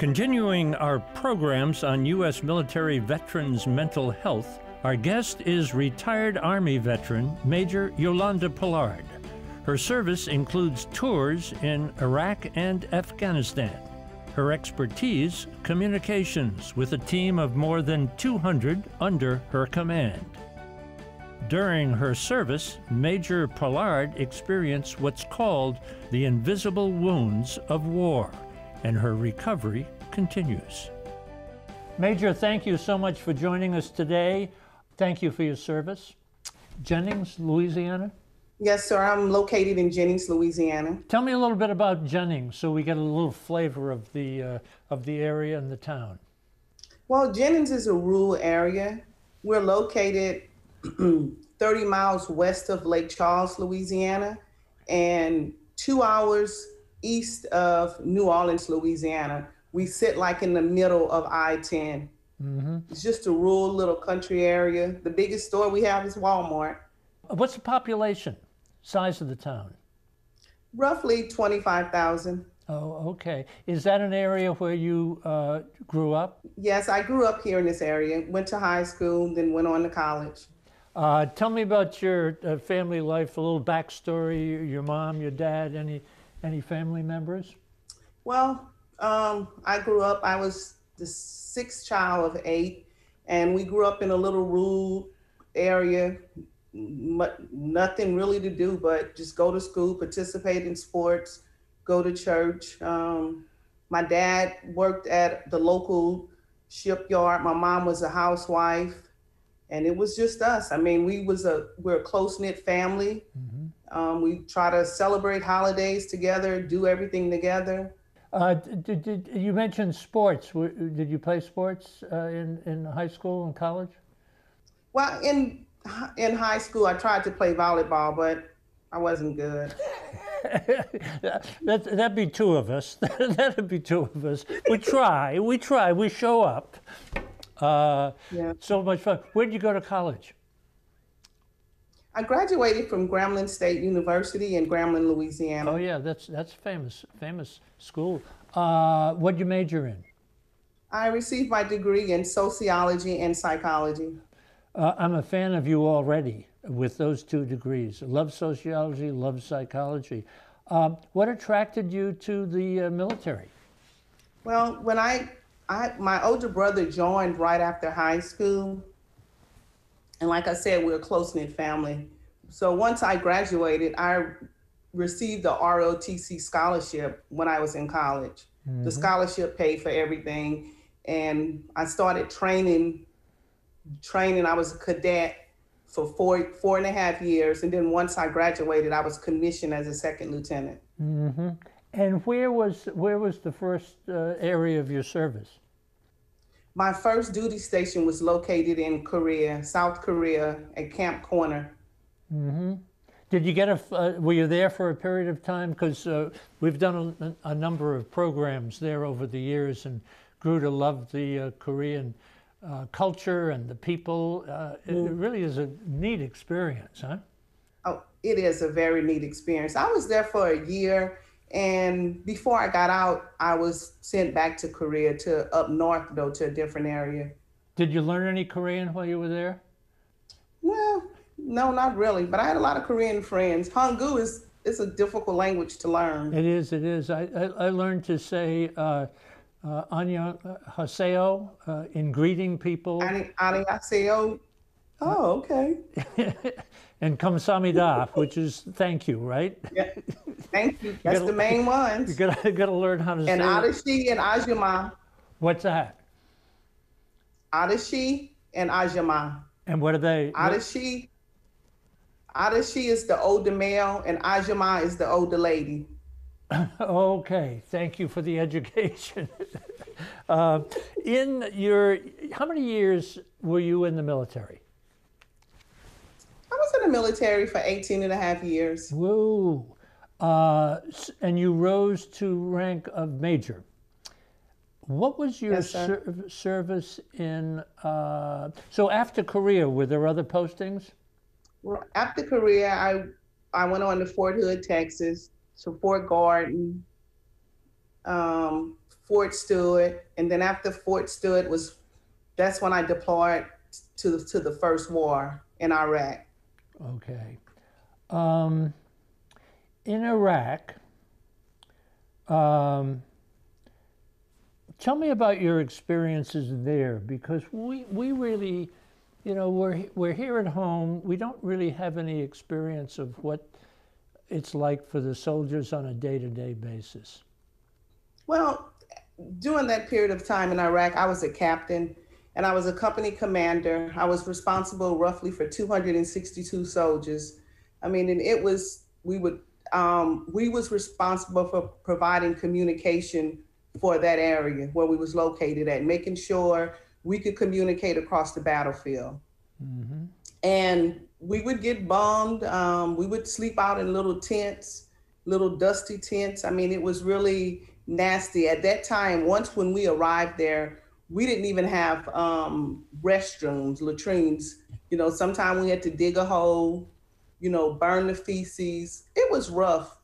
Continuing our programs on U.S. military veterans' mental health, our guest is retired Army veteran Major Yolanda Poullard. Her service includes tours in Iraq and Afghanistan. Her expertise, communications with a team of more than 200 under her command. During her service, Major Poullard experienced what's called the invisible wounds of war, and her recovery continues. Major, thank you so much for joining us today. Thank you for your service. Jennings, Louisiana? Yes, sir. I'm located in Jennings, Louisiana. Tell me a little bit about Jennings so we get a little flavor of the area and the town. Well, Jennings is a rural area. We're located 30 miles west of Lake Charles, Louisiana, and 2 hours east of New Orleans, Louisiana. We sit like in the middle of I-10. Mm-hmm. It's just a rural little country area. The biggest store we have is Walmart. What's the population, size of the town? Roughly 25,000. Oh, okay. Is that an area where you grew up? Yes, I grew up here in this area, went to high school, then went on to college. Tell me about your family life, a little backstory, your mom, your dad, any family members? Well, I grew up, I was the sixth child of 8, and we grew up in a little rural area, nothing really to do but just go to school, participate in sports, go to church. My dad worked at the local shipyard. My mom was a housewife, and it was just us. I mean, we're a close-knit family. Mm-hmm. We try to celebrate holidays together, do everything together. Did you mentioned sports? Did you play sports in high school and college? Well, in high school, I tried to play volleyball, but I wasn't good. That'd be two of us. That'd be two of us. We try, we show up. Yeah. So much fun. Where did you go to college? I graduated from Grambling State University in Grambling, Louisiana. Oh yeah, that's famous school. What'd you major in? I received my degree in sociology and psychology. I'm a fan of you already with those 2 degrees. Love sociology, love psychology. What attracted you to the military? Well, when my older brother joined right after high school. And like I said, we're a close-knit family. So once I graduated, I received a ROTC scholarship when I was in college. Mm-hmm. The scholarship paid for everything. And I started training. I was a cadet for 4.5 years. And then once I graduated, I was commissioned as a second lieutenant. Mm-hmm. And where was the first area of your service? My first duty station was located in Korea, South Korea, at Camp Corner. Mm-hmm. Did you get were you there for a period of time? Because we've done a number of programs there over the years and grew to love the Korean culture and the people. It really is a neat experience, huh? Oh, it is a very neat experience. I was there for a year. And before I got out, I was sent back to Korea, to up north, though, to a different area. Did you learn any Korean while you were there? Well, no, not really. But I had a lot of Korean friends. Hangul is a difficult language to learn. It is, it is. I learned to say annyeonghaseyo in greeting people. Annyeonghaseyo. Oh, okay. And kamsahamnida, which is thank you, right? Yeah. Thank you. That's the main ones. You gotta learn how to say. And Adashi and Ajima. What's that? Adashi and Ajima. And what are they? Adashi is the older male, and Ajima is the older lady. Okay, thank you for the education. How many years were you in the military? I was in the military for 18.5 years. Whoa. And you rose to rank of major. What was your service in, so after Korea, were there other postings? Well, after Korea, I went on to Fort Hood, Texas, to Fort Gordon, Fort Stewart, and then after Fort Stewart that's when I deployed to the first war in Iraq. Okay. In Iraq, tell me about your experiences there, because we really, you know, we're here at home. We don't really have any experience of what it's like for the soldiers on a day-to-day basis. Well, during that period of time in Iraq, I was a captain and I was a company commander. I was responsible roughly for 262 soldiers. I mean, and we was responsible for providing communication for that area where we was located at, making sure we could communicate across the battlefield. Mm-hmm. And we would get bombed. We would sleep out in little tents, little dusty tents. I mean, it was really nasty. At that time, once when we arrived there, we didn't even have restrooms, latrines. You know, sometimes we had to dig a hole, you know, burn the feces. It was rough.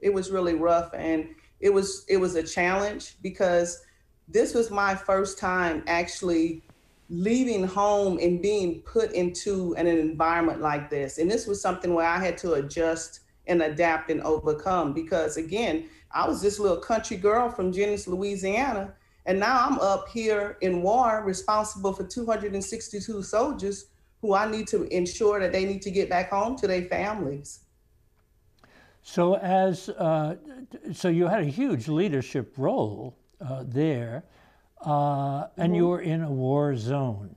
It was really rough. And it was a challenge because this was my first time actually leaving home and being put into an environment like this. And this was something where I had to adjust and adapt and overcome because, again, I was this little country girl from Jennings, Louisiana, and now I'm up here in war responsible for 262 soldiers who I need to ensure that they need to get back home to their families. So so you had a huge leadership role there, and you were in a war zone.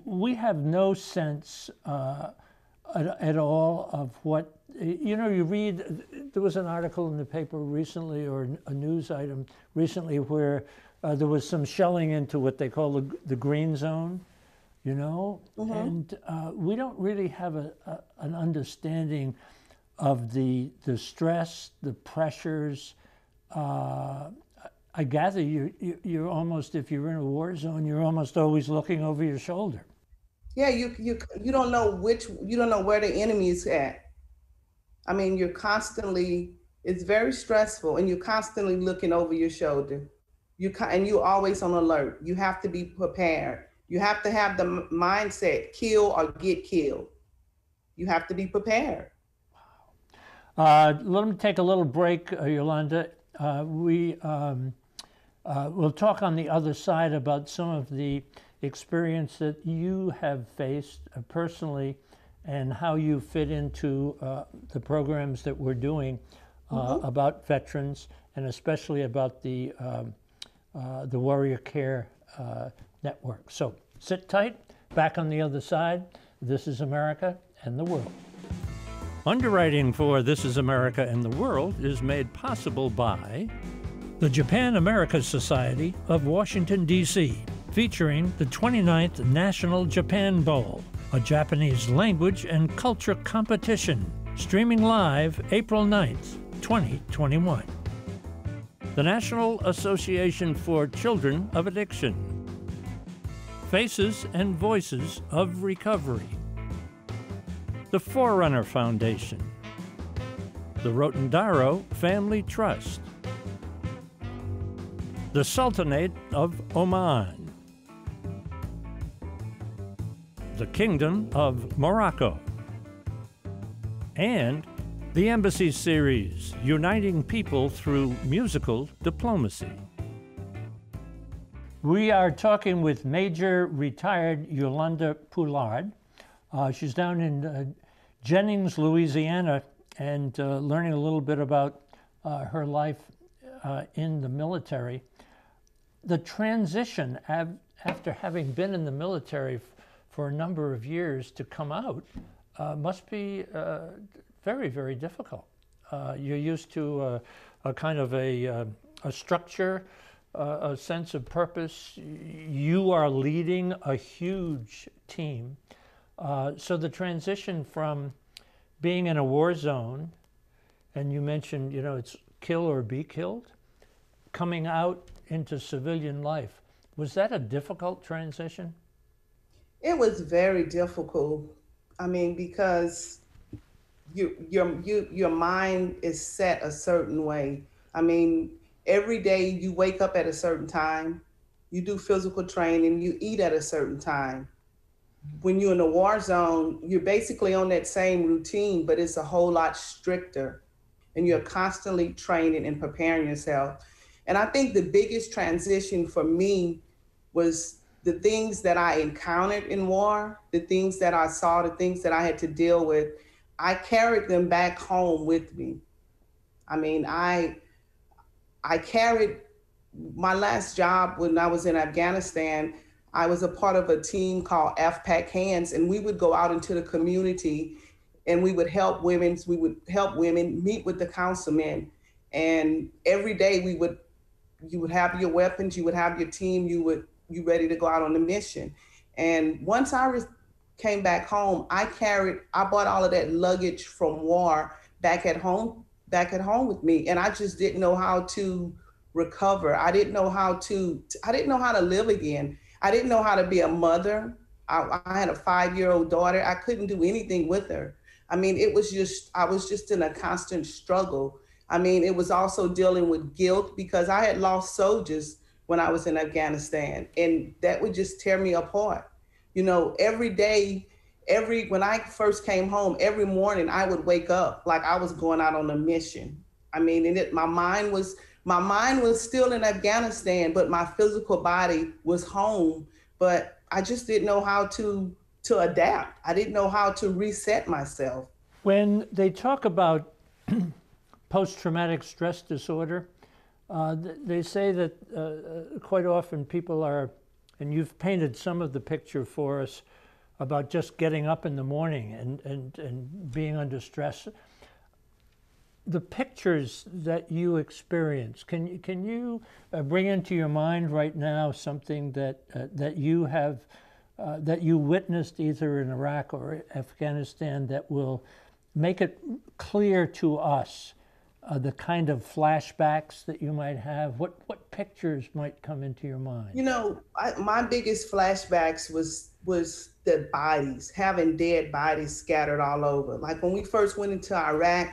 We have no sense at all of what, you know, you read, there was an article in the paper recently, or a news item recently, where there was some shelling into what they call the green zone, you know, and we don't really have an understanding of the stress, the pressures. I gather you're almost, if you're in a war zone, you're almost always looking over your shoulder. Yeah, you don't know you don't know where the enemy is at. I mean, it's very stressful, and you're constantly looking over your shoulder. And you're always on alert. You have to be prepared. You have to have the mindset, kill or get killed. You have to be prepared. Let me take a little break, Yolanda. We'll talk on the other side about some of the experience that you have faced personally and how you fit into the programs that we're doing about veterans, and especially about the Warrior Care Network. So sit tight. Back on the other side. This is America and the World. Underwriting for This is America and the World is made possible by the Japan-America Society of Washington, D.C., featuring the 29th National Japan Bowl, a Japanese language and culture competition, streaming live April 9th, 2021. The National Association for Children of Addiction. Faces and Voices of Recovery. The Forerunner Foundation, the Rotondaro Family Trust, the Sultanate of Oman, the Kingdom of Morocco, and the Embassy Series, Uniting People Through Musical Diplomacy. We are talking with Major Retired Yolanda Poullard. She's down in Jennings, Louisiana, and learning a little bit about her life in the military. The transition after having been in the military for a number of years to come out must be very, very difficult. You're used to a kind of a structure, a sense of purpose. You are leading a huge team. So the transition from being in a war zone, and you mentioned, you know, it's kill or be killed, coming out into civilian life, was that a difficult transition? It was very difficult. I mean, because your mind is set a certain way. I mean, Every day you wake up at a certain time, you do physical training, you eat at a certain time. When you're in a war zone, you're basically on that same routine, but it's a whole lot stricter. And you're constantly training and preparing yourself. And I think the biggest transition for me was the things that I encountered in war, the things that I saw, the things that I had to deal with. I carried them back home with me. I mean, I carried my last job when I was in Afghanistan. I was a part of a team called AFPAC Hands, and we would go out into the community and we would help women. We would help women meet with the councilmen, and every day you would have your weapons, you would have your team, you ready to go out on the mission. And once came back home, I bought all of that luggage from war back at home with me, and I just didn't know how to recover. I didn't know how to live again. I didn't know how to be a mother. I had a 5-year-old daughter. I couldn't do anything with her. I mean, I was just in a constant struggle. I mean, it was also dealing with guilt because I had lost soldiers when I was in Afghanistan, and that would just tear me apart. You know, every day, when I first came home, every morning I would wake up like I was going out on a mission. I mean, my mind was still in Afghanistan, but my physical body was home. But I just didn't know how to adapt. I didn't know how to reset myself. When they talk about post-traumatic stress disorder, they say that quite often people are, and you've painted some of the picture for us about just getting up in the morning and being under stress. The pictures that you experience, can you bring into your mind right now something that you have that you witnessed either in Iraq or Afghanistan that will make it clear to us the kind of flashbacks that you might have? What pictures might come into your mind? You know, my biggest flashbacks was the bodies, having dead bodies scattered all over. Like when we first went into Iraq,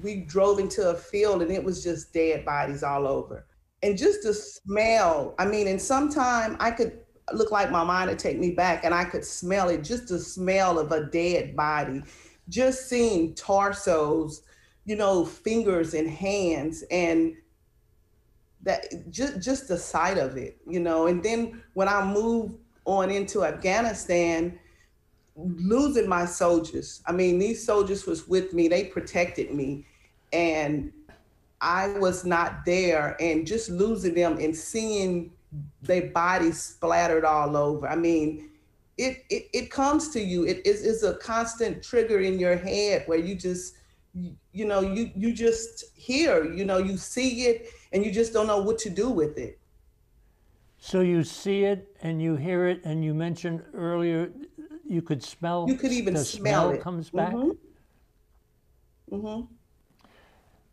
we drove into a field and it was just dead bodies all over. And just the smell, I mean, and sometime I could look like my mind would take me back and I could smell it, just the smell of a dead body, just seeing torsos, you know, fingers and hands, and that just the sight of it, you know. And then when I moved on into Afghanistan, losing my soldiers. I mean, these soldiers was with me, they protected me, and I was not there, and just losing them and seeing their bodies splattered all over. I mean, it comes to you. It's a constant trigger in your head where you just, you know, you just hear, you know, you see it and you just don't know what to do with it. So you see it and you hear it, and you mentioned earlier you could smell. You could even the smell it. Comes back. Mm-hmm. Mm-hmm.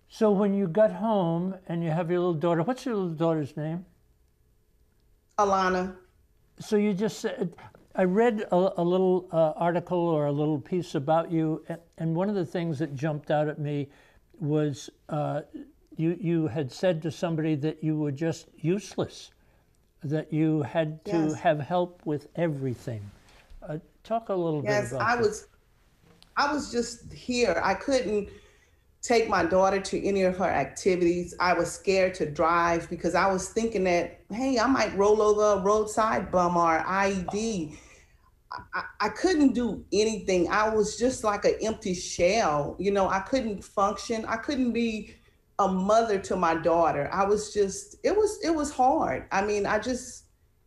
So when you got home and you have your little daughter, what's your little daughter's name? Alana. So you just said, I read a little article or a little piece about you, and one of the things that jumped out at me was you had said to somebody that you were just useless, that you had to have help with everything. Talk a little bit about that. Yes, I was just here. I couldn't take my daughter to any of her activities. I was scared to drive because I was thinking that, hey, I might roll over a roadside bum or IED. I couldn't do anything. I was just like an empty shell. You know, I couldn't function. I couldn't be a mother to my daughter. I was just, it was hard. I mean,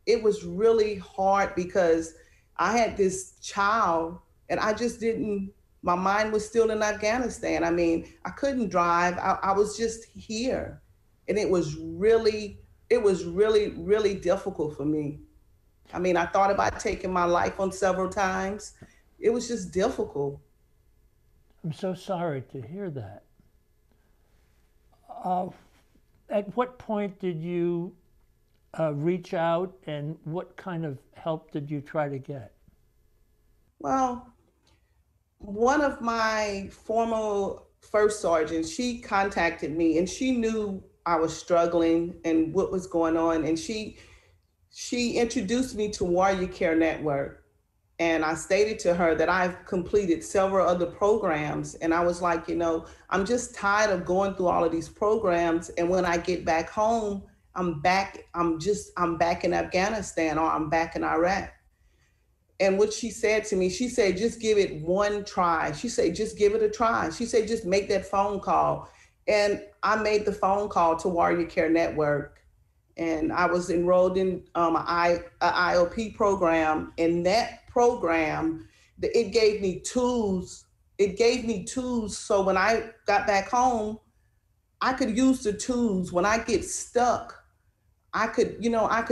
it was really hard because I had this child and I just didn't, my mind was still in Afghanistan. I mean, I couldn't drive. I was just here. And it was really, really difficult for me. I mean, I thought about taking my life on several times. It was just difficult. I'm so sorry to hear that. At what point did you reach out, and what kind of help did you try to get? Well, one of my former first sergeants, she contacted me and she knew I was struggling and what was going on. And she introduced me to Warrior Care Network. And I stated to her that I've completed several other programs. And I was like, I'm just tired of going through all of these programs. And when I get back home, I'm back in Afghanistan, or I'm back in Iraq. And what she said to me, she said, just give it one try. She said, just give it a try. She said, just make that phone call. And I made the phone call to Warrior Care Network. And I was enrolled in an IOP program. And that program, it gave me tools. It gave me tools. So when I got back home, I could use the tools. When I get stuck, I could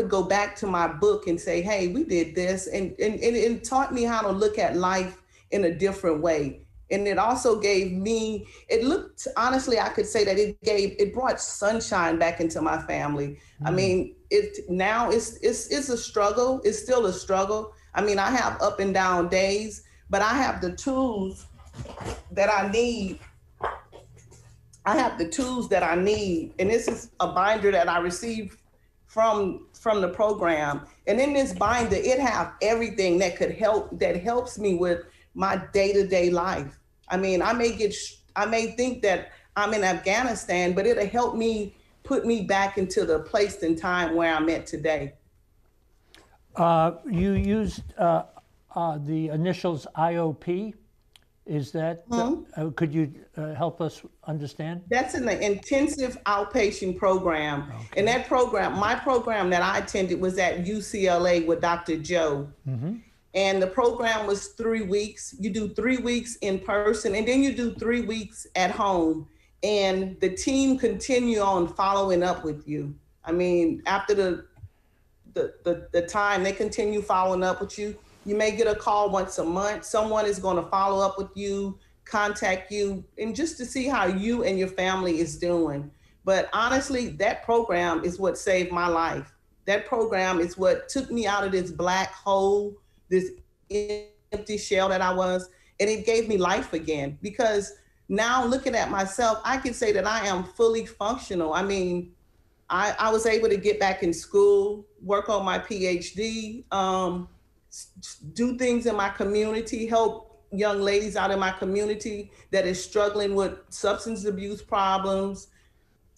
go back to my book and say, hey, we did this. And it taught me how to look at life in a different way. And it also gave me, honestly, I could say that it brought sunshine back into my family. I mean, it's a struggle. It's still a struggle. I mean, I have up and down days, but I have the tools that I need. And this is a binder that I received from the program. And in this binder, it have everything that helps me with my day-to-day life. I mean, I may think that I'm in Afghanistan, but it'll help me put me back into the place and time where I'm at today. You used the initials IOP. Is that, could you help us understand? That's in the intensive outpatient program. Okay. And that program, my program that I attended was at UCLA with Dr. Joe. And the program was 3 weeks. You do 3 weeks in person, and then you do 3 weeks at home. And the team continue on following up with you. I mean, after the time, they continue following up with you. You may get a call once a month. Someone is going to follow up with you, contact you, and just to see how you and your family is doing. But honestly, that program is what saved my life. That program is what took me out of this black hole, this empty shell that I was, and it gave me life again. Because now looking at myself, I can say that I am fully functional. I mean, I was able to get back in school, work on my PhD, do things in my community, help young ladies out in my community that is struggling with substance abuse problems,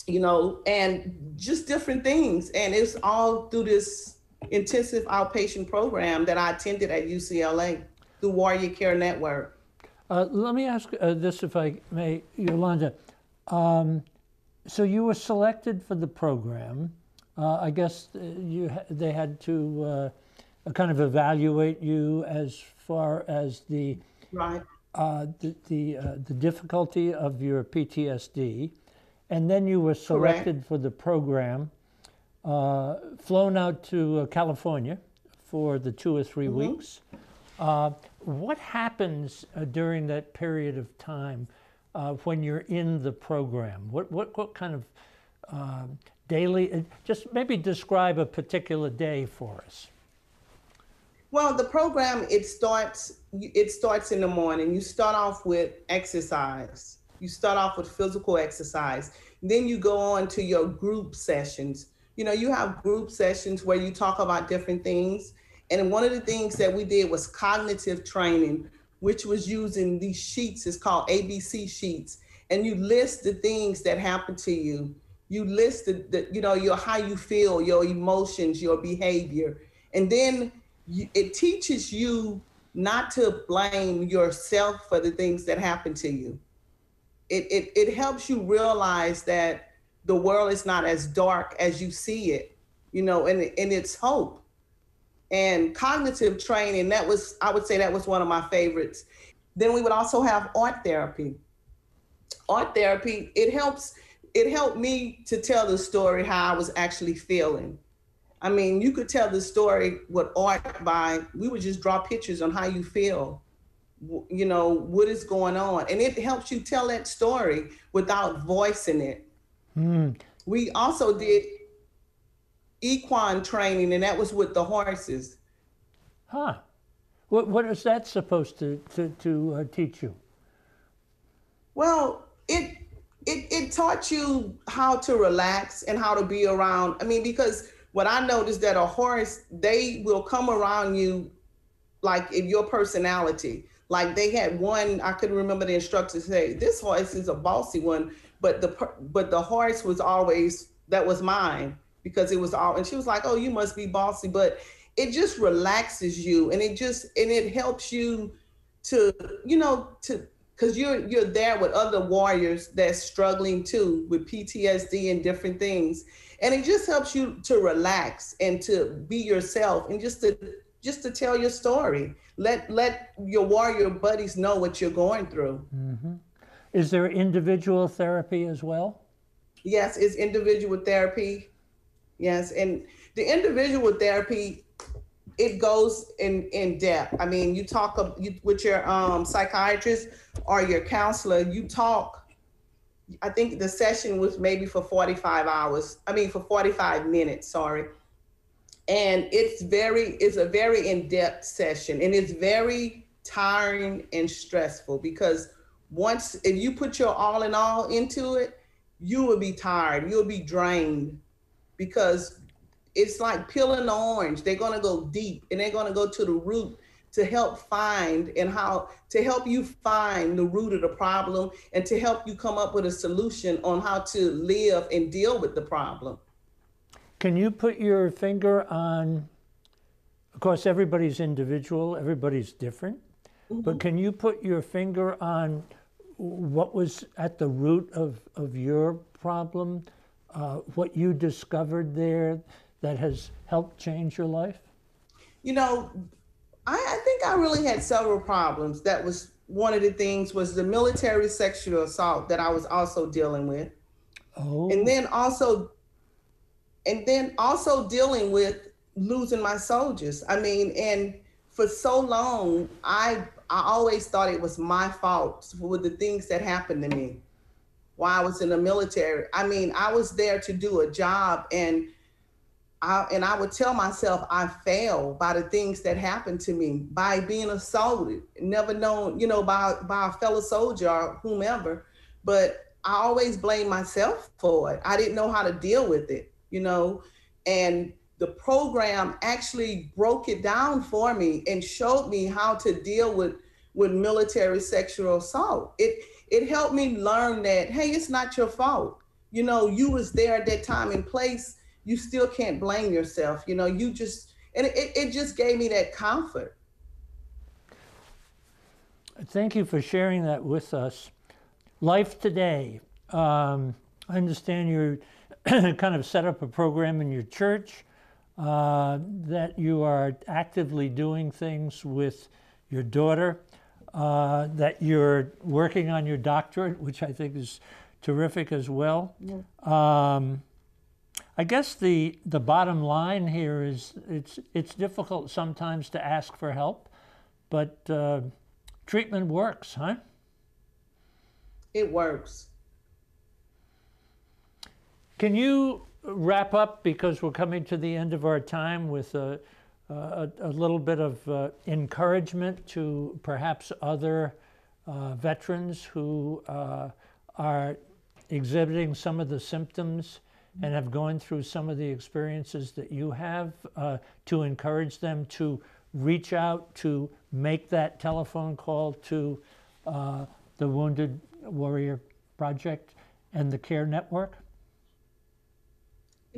and just different things. And it's all through this intensive outpatient program that I attended at UCLA through Warrior Care Network. Let me ask this, if I may, Yolanda. So you were selected for the program. I guess they had to kind of evaluate you as far as the difficulty of your PTSD, and then you were selected for the program, flown out to California for the 2 or 3 weeks. What happens during that period of time when you're in the program? What kind of daily? Just maybe describe a particular day for us. Well, the program, it starts in the morning. You start off with exercise. You start off with physical exercise. Then you go on to your group sessions. You have group sessions where you talk about different things. And one of the things that we did was cognitive training, which was using these sheets. It's called ABC sheets. And you list the things that happen to you. You list your how you feel, your emotions, your behavior. And then it teaches you not to blame yourself for the things that happen to you. It helps you realize that the world is not as dark as you see it, and it's hope. And cognitive training, I would say that was one of my favorites. Then we would also have art therapy. Art therapy, it helped me to tell the story how I was actually feeling. I mean, you could tell the story with art we would just draw pictures on how you feel, what is going on. And it helps you tell that story without voicing it. We also did equine training, and that was with the horses. What is that supposed to teach you? Well, it it taught you how to relax and how to be around. I mean, because what I noticed that a horse, they will come around you like in your personality. Like they had one, I couldn't remember the instructor say, this horse is a bossy one, but the horse was always, that was mine, because it was all, and she was like, oh, you must be bossy. But it just relaxes you, and it helps you to, because you're there with other warriors that's struggling too with PTSD and different things. And it just helps you to relax and to be yourself, and just to tell your story. Let your warrior buddies know what you're going through. Mm-hmm. Is there individual therapy as well? Yes, it's individual therapy. Yes, and the individual therapy, it goes in depth. I mean, you talk with your psychiatrist or your counselor, you talk, I think the session was maybe for 45 minutes, sorry. And it's a very in-depth session, and it's very tiring and stressful, because if you put your all in all into it, you will be tired, you'll be drained, because it's like peeling an orange. They're going to go deep, and they're going to go to the root to help you find the root of the problem, and to help you come up with a solution on how to live and deal with the problem. Can you put your finger on, of course, everybody's individual, everybody's different, mm-hmm. but can you put your finger on what was at the root of your problem, what you discovered there that has helped change your life? I think I really had several problems. That was one of the things, was the military sexual assault that I was also dealing with. Oh. And then also dealing with losing my soldiers. I mean, and for so long, I always thought it was my fault with the things that happened to me while I was in the military. I mean, I was there to do a job, and I would tell myself I failed by the things that happened to me, by being assaulted, never known, by a fellow soldier or whomever. But I always blamed myself for it. I didn't know how to deal with it, and the program actually broke it down for me and showed me how to deal with military sexual assault. It helped me learn that, hey, it's not your fault. You was there at that time and place. You still can't blame yourself. It just gave me that comfort. Thank you for sharing that with us. Life today. I understand you're kind of set up a program in your church, that you are actively doing things with your daughter, that you're working on your doctorate, which I think is terrific as well. Yeah. I guess the bottom line here is it's difficult sometimes to ask for help, but treatment works, huh? It works. Can you wrap up, because we're coming to the end of our time, with a little bit of encouragement to perhaps other veterans who are exhibiting some of the symptoms and have gone through some of the experiences that you have, to encourage them to reach out, to make that telephone call to the Wounded Warrior Project and the CARE Network?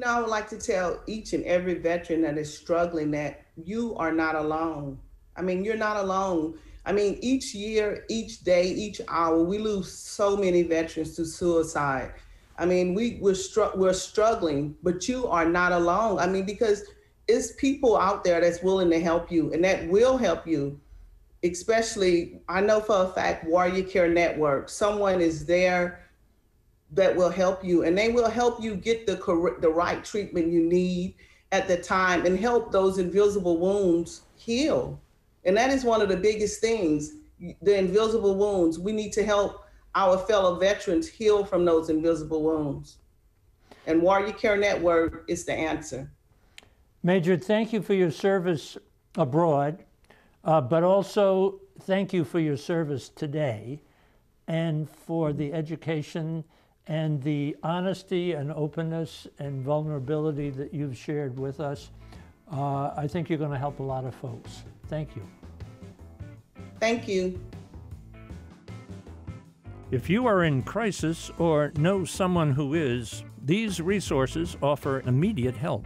I would like to tell each and every veteran that is struggling that you are not alone. I mean, you're not alone. I mean, each year, each day, each hour, we lose so many veterans to suicide. I mean, we're struggling, but you are not alone. I mean, because it's people out there that's willing to help you and that will help you. Especially, I know for a fact, Warrior Care Network, someone is there that will help you, and they will help you get the right treatment you need at the time and help those invisible wounds heal. And that is one of the biggest things, the invisible wounds. We need to help our fellow veterans heal from those invisible wounds. And Warrior Care Network is the answer. Major, thank you for your service abroad, but also thank you for your service today and for the education and the honesty and openness and vulnerability that you've shared with us. I think you're going to help a lot of folks. Thank you. Thank you. If you are in crisis or know someone who is, these resources offer immediate help.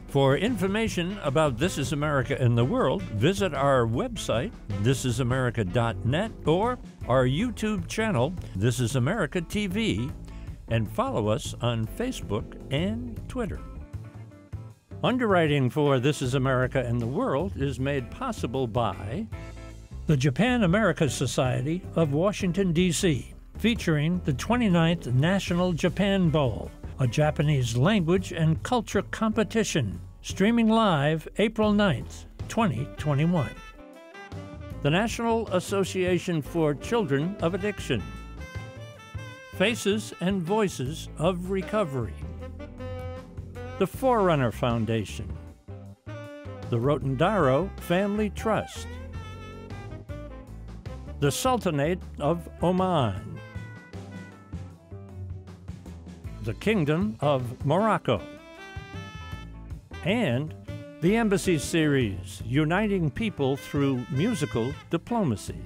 For information about This Is America in the World, visit our website, thisisamericatv.net, or our YouTube channel, This Is America TV, and follow us on Facebook and Twitter. Underwriting for This Is America in the World is made possible by the Japan-America Society of Washington, D.C., featuring the 29th National Japan Bowl, a Japanese language and culture competition, streaming live April 9th, 2021. The National Association for Children of Addiction. Faces and Voices of Recovery. The Forerunner Foundation. The Rotondaro Family Trust. The Sultanate of Oman. The Kingdom of Morocco, and the Embassy Series, Uniting People Through Musical Diplomacy.